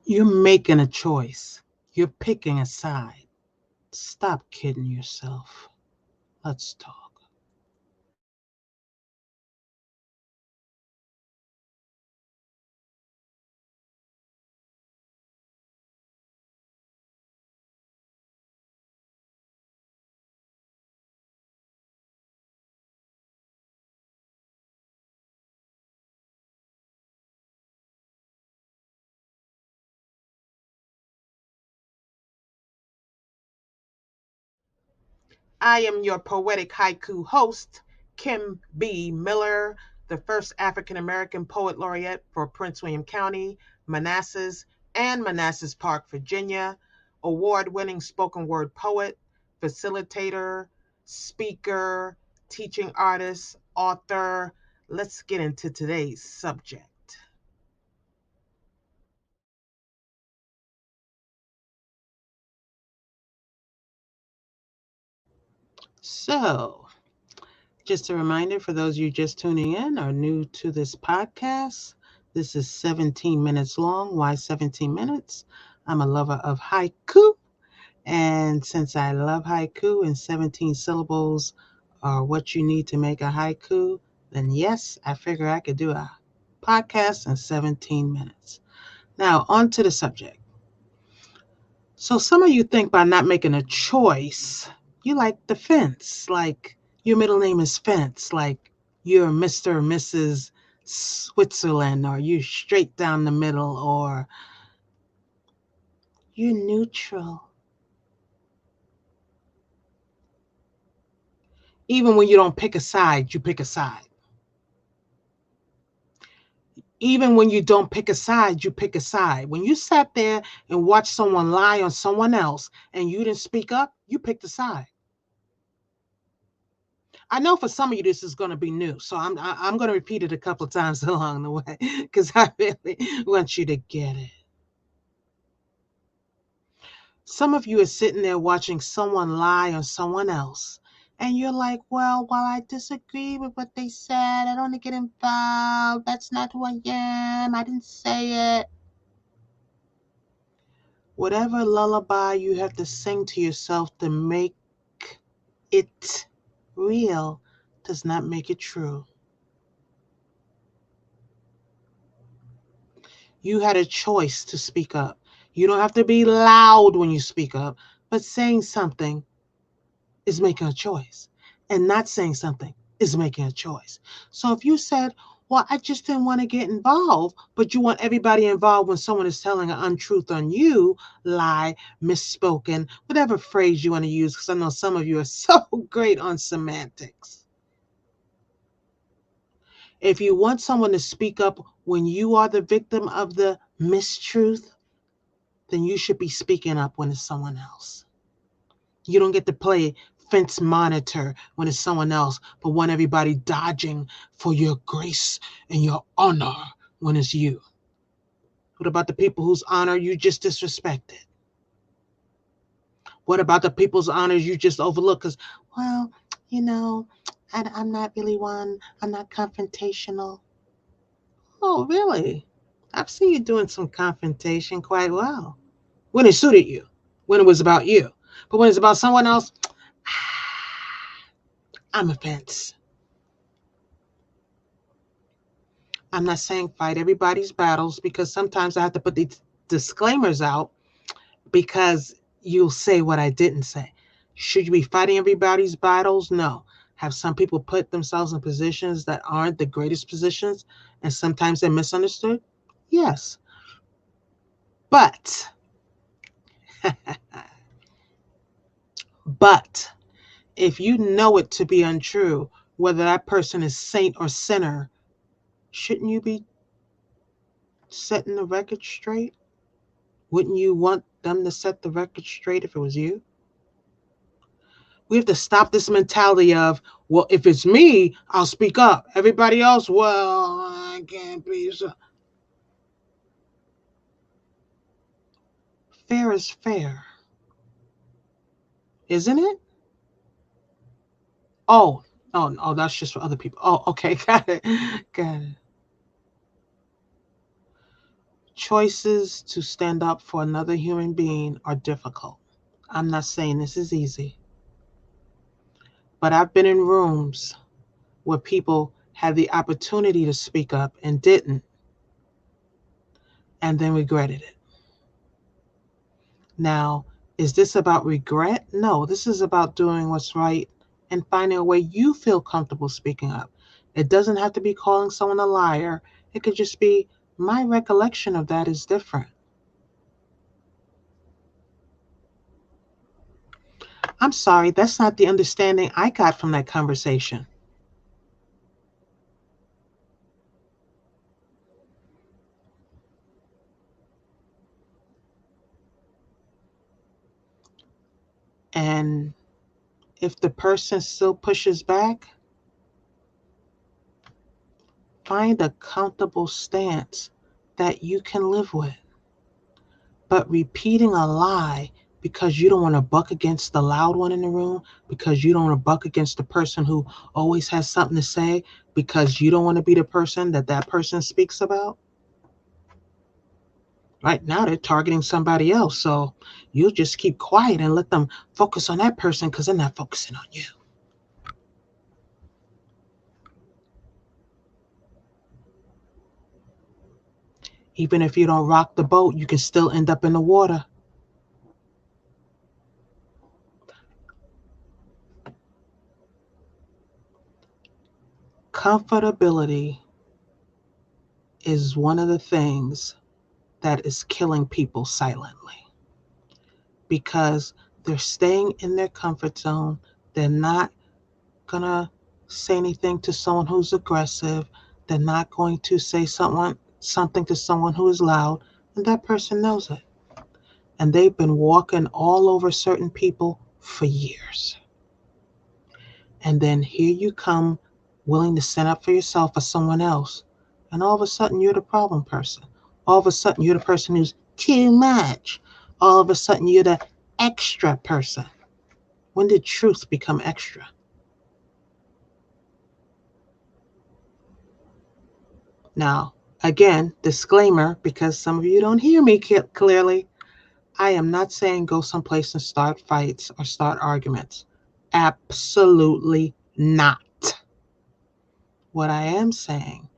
You're making a choice. You're picking a side. Stop kidding yourself. Let's talk. I am your poetic haiku host, Kim B. Miller, the first African American poet laureate for Prince William County, Manassas, and Manassas Park, Virginia, award winning spoken word poet, facilitator, speaker, teaching artist, author. Let's get into today's subject. So, just a reminder for those of you just tuning in or new to this podcast, this is 17 minutes long. Why 17 minutes? I'm a lover of haiku. And since I love haiku and 17 syllables are what you need to make a haiku, then yes, I figure I could do a podcast in 17 minutes. Now, on to the subject. So some of you think by not making a choice, you like the fence, like your middle name is Fence, like you're Mr. or Mrs. Switzerland, or you straight down the middle, or you're neutral. Even when you don't pick a side, you pick a side. Even when you don't pick a side, you pick a side. When you sat there and watched someone lie on someone else and you didn't speak up, you picked a side. I know for some of you this is going to be new, so I'm going to repeat it a couple of times along the way because I really want you to get it. Some of you are sitting there watching someone lie on someone else, and you're like, "Well, while I disagree with what they said, I don't want to get involved. That's not who I am. I didn't say it." Whatever lullaby you have to sing to yourself to make it real does not make it true. You had a choice to speak up. You don't have to be loud when you speak up, but saying something is making a choice. And not saying something is making a choice. So if you said, well, I just didn't want to get involved, but you want everybody involved when someone is telling an untruth on you, lie, misspoken, whatever phrase you want to use, because I know some of you are so great on semantics. If you want someone to speak up when you are the victim of the mistruth, then you should be speaking up when it's someone else. You don't get to play fence monitor when it's someone else, but want everybody dodging for your grace and your honor when it's you. What about the people whose honor you just disrespected? What about the people's honors you just overlooked? Because, well, you know, I'm not really one, I'm not confrontational. Oh, really? I've seen you doing some confrontation quite well when it suited you, when it was about you. But when it's about someone else, I'm a fence. I'm not saying fight everybody's battles because sometimes I have to put these disclaimers out because you'll say what I didn't say. Should you be fighting everybody's battles? No. Have some people put themselves in positions that aren't the greatest positions and sometimes they're misunderstood? Yes. But, but if you know it to be untrue, whether that person is saint or sinner, shouldn't you be setting the record straight? Wouldn't you want them to set the record straight if it was you? We have to stop this mentality of, well, if it's me, I'll speak up. Everybody else, well, I can't be. So. Fair is fair, isn't it? Oh, oh, that's just for other people. Oh, okay, got it, got it. Choices to stand up for another human being are difficult. I'm not saying this is easy, but I've been in rooms where people had the opportunity to speak up and didn't, and then regretted it. Now, is this about regret? No, this is about doing what's right and finding a way you feel comfortable speaking up. It doesn't have to be calling someone a liar. It could just be, my recollection of that is different. I'm sorry, that's not the understanding I got from that conversation. And if the person still pushes back, find a comfortable stance that you can live with. But repeating a lie because you don't want to buck against the loud one in the room, because you don't want to buck against the person who always has something to say, because you don't want to be the person that person speaks about. Right now, they're targeting somebody else. So you'll just keep quiet and let them focus on that person because they're not focusing on you. Even if you don't rock the boat, you can still end up in the water. Comfortability is one of the things that is killing people silently because they're staying in their comfort zone. They're not going to say anything to someone who's aggressive. They're not going to say something to someone who is loud, and that person knows it. And they've been walking all over certain people for years. And then here you come willing to stand up for yourself or someone else. And all of a sudden you're the problem person. All of a sudden you're the person who's too much. All of a sudden you're the extra person. When did truth become extra? Now, again, disclaimer, because some of you don't hear me clearly, I am not saying go someplace and start fights or start arguments. Absolutely not. What I am saying,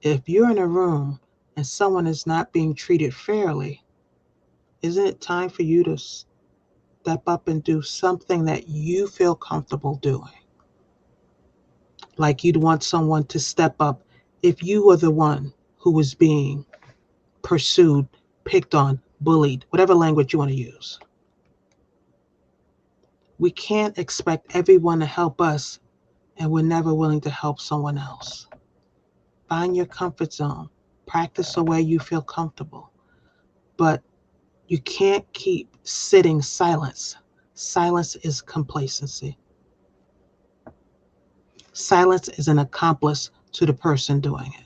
if you're in a room and someone is not being treated fairly, isn't it time for you to step up and do something that you feel comfortable doing? Like you'd want someone to step up if you were the one who was being pursued, picked on, bullied, whatever language you want to use. We can't expect everyone to help us, and we're never willing to help someone else. Find your comfort zone. Practice the way you feel comfortable. But you can't keep sitting silence. Silence is complacency. Silence is an accomplice to the person doing it,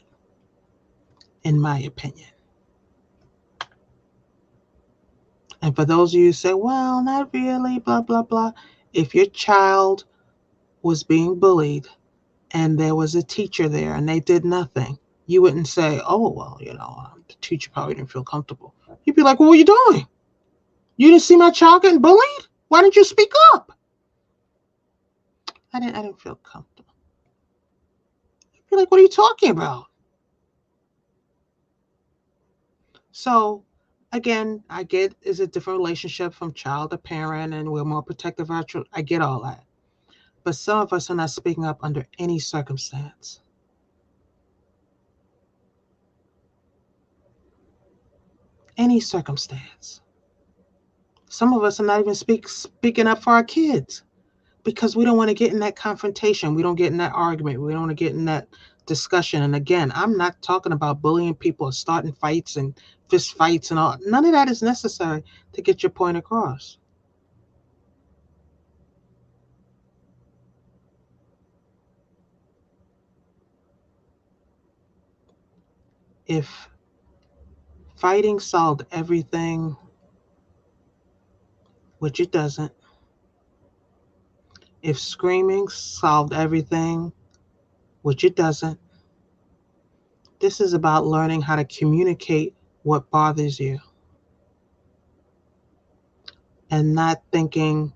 in my opinion. And for those of you who say, well, not really, blah, blah, blah. If your child was being bullied and there was a teacher there and they did nothing, you wouldn't say, oh, well, the teacher probably didn't feel comfortable. You'd be like, well, what are you doing? You didn't see my child getting bullied? Why didn't you speak up? I didn't feel comfortable. You'd be like, what are you talking about? So again, I get it's a different relationship from child to parent and we're more protective of our children. I get all that. But some of us are not speaking up under any circumstance. Any circumstance. Some of us are not even speaking up for our kids because we don't want to get in that confrontation. We don't get in that argument. We don't want to get in that discussion. And again, I'm not talking about bullying people or starting fights and fist fights and all. None of that is necessary to get your point across. If fighting solved everything, which it doesn't, if screaming solved everything, which it doesn't, this is about learning how to communicate what bothers you, and not thinking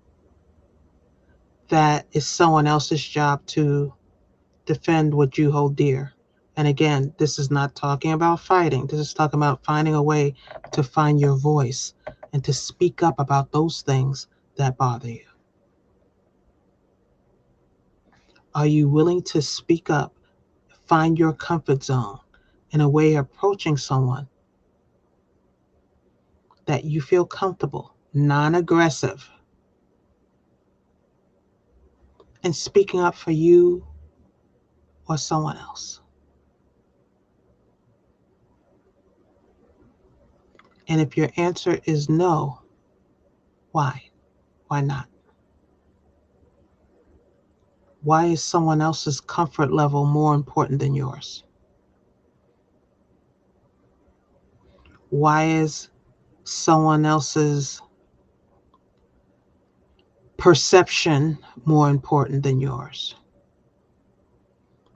that it's someone else's job to defend what you hold dear. And again, this is not talking about fighting. This is talking about finding a way to find your voice and to speak up about those things that bother you. Are you willing to speak up, find your comfort zone in a way of approaching someone that you feel comfortable, non aggressive, and speaking up for you or someone else? And if your answer is no, why? Why not? Why is someone else's comfort level more important than yours? Why is someone else's perception more important than yours?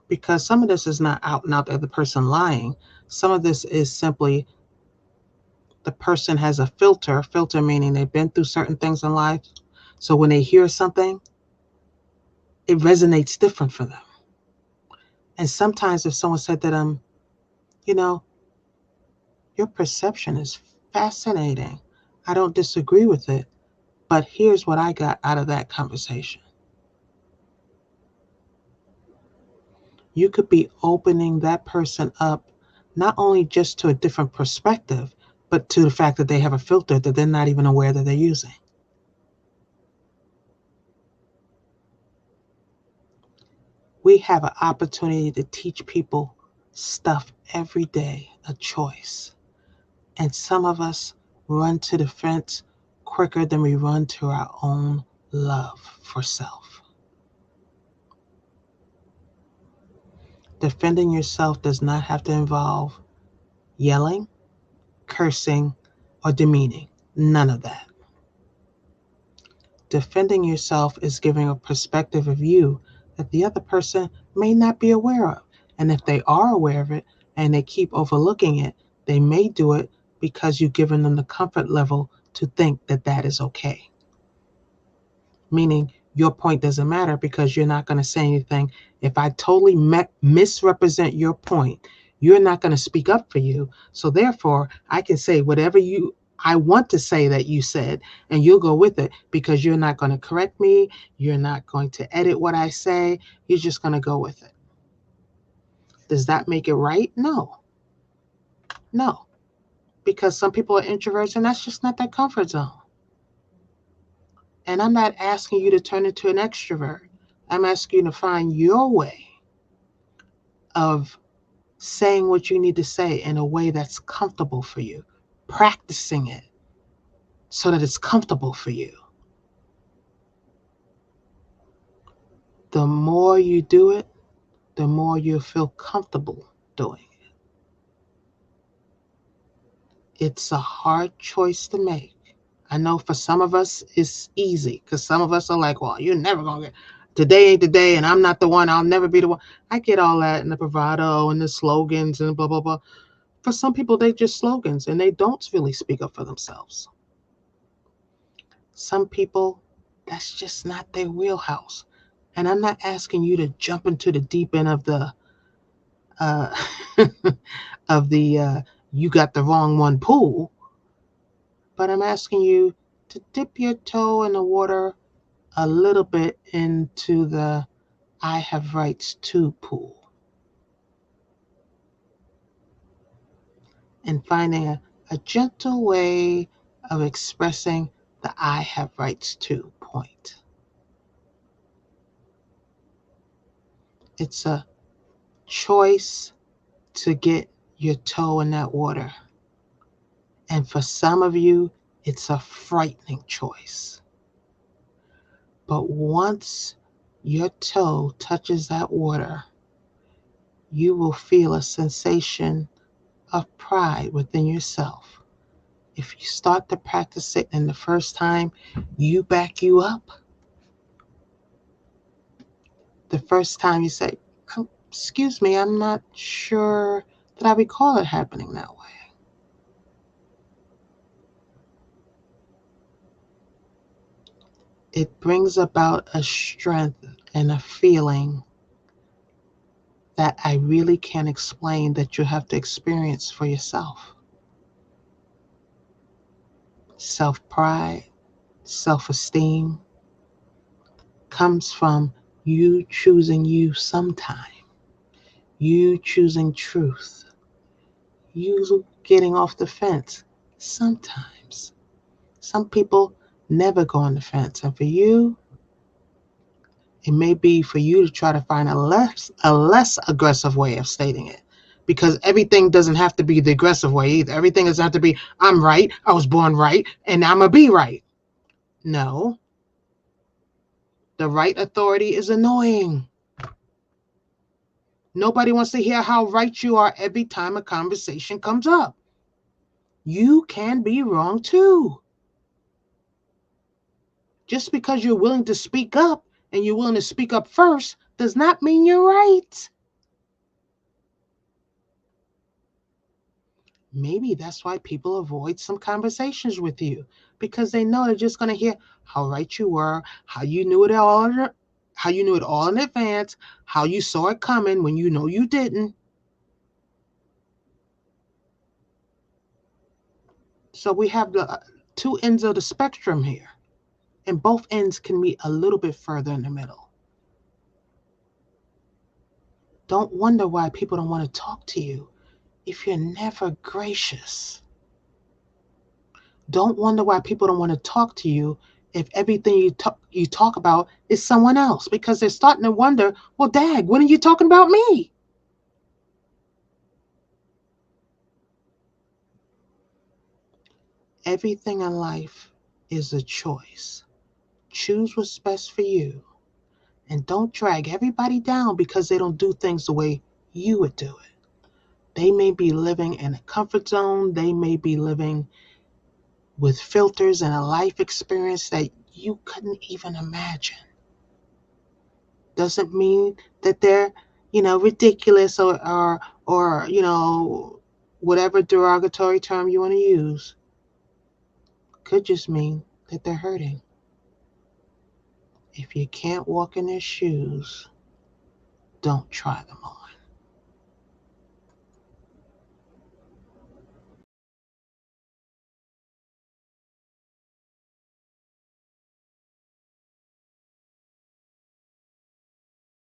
Because some of this is not out and out the other person lying. Some of this is simply the person has a filter meaning they've been through certain things in life. So when they hear something, it resonates different for them. And sometimes if someone said to them, you know, your perception is fascinating. I don't disagree with it, but here's what I got out of that conversation. You could be opening that person up not only just to a different perspective, but to the fact that they have a filter that they're not even aware that they're using. We have an opportunity to teach people stuff every day, a choice. And some of us run to the fence quicker than we run to our own love for self. Defending yourself does not have to involve yelling, cursing, or demeaning. None of that. Defending yourself is giving a perspective of you that the other person may not be aware of. And if they are aware of it and they keep overlooking it, they may do it because you've given them the comfort level to think that that is okay. Meaning your point doesn't matter because you're not going to say anything. If I totally misrepresent your point, you're not going to speak up for you. So therefore, I can say whatever I want to say that you said, and you'll go with it because you're not going to correct me. You're not going to edit what I say. You're just going to go with it. Does that make it right? No. No. Because some people are introverts and that's just not their comfort zone. And I'm not asking you to turn into an extrovert. I'm asking you to find your way of saying what you need to say in a way that's comfortable for you, practicing it so that it's comfortable for you. The more you do it, the more you'll feel comfortable doing it. It's a hard choice to make. I know for some of us it's easy because some of us are like, well, you're never going to get, today ain't the day and I'm not the one, I'll never be the one. I get all that and the bravado and the slogans and blah, blah, blah. For some people, they just slogans and they don't really speak up for themselves. Some people, that's just not their wheelhouse. And I'm not asking you to jump into the deep end of the uh, of the you got the wrong one pool, but I'm asking you to dip your toe in the water a little bit into the I have rights to pool and finding a gentle way of expressing the I have rights to point. It's a choice to get your toe in that water. And for some of you, it's a frightening choice. But once your toe touches that water, you will feel a sensation of pride within yourself. If you start to practice it and the first time you back you up, the first time you say, excuse me, I'm not sure that I recall it happening that way. It brings about a strength and a feeling that I really can't explain, that you have to experience for yourself. Self pride, self esteem comes from you choosing you sometime, you choosing truth, you getting off the fence sometimes. Some people never go on the fence, and for you, it may be for you to try to find a less aggressive way of stating it. Because everything doesn't have to be the aggressive way either. Everything doesn't have to be, I'm right, I was born right, and I'm going to be right. No, the right authority is annoying. Nobody wants to hear how right you are every time a conversation comes up. You can be wrong too. Just because you're willing to speak up and you're willing to speak up first does not mean you're right. Maybe that's why people avoid some conversations with you, because they know they're just going to hear how right you were, how you knew it all in advance, how you saw it coming when you know you didn't. So we have the two ends of the spectrum here, and both ends can meet a little bit further in the middle. Don't wonder why people don't want to talk to you if you're never gracious. Don't wonder why people don't want to talk to you if everything you talk about is someone else, because they're starting to wonder, well, dag, when are you talking about me? Everything in life is a choice. Choose what's best for you, and don't drag everybody down because they don't do things the way you would do it. They may be living in a comfort zone. They may be living with filters and a life experience that you couldn't even imagine. Doesn't mean that they're, ridiculous, or whatever derogatory term you want to use. Could just mean that they're hurting. If you can't walk in their shoes, don't try them on.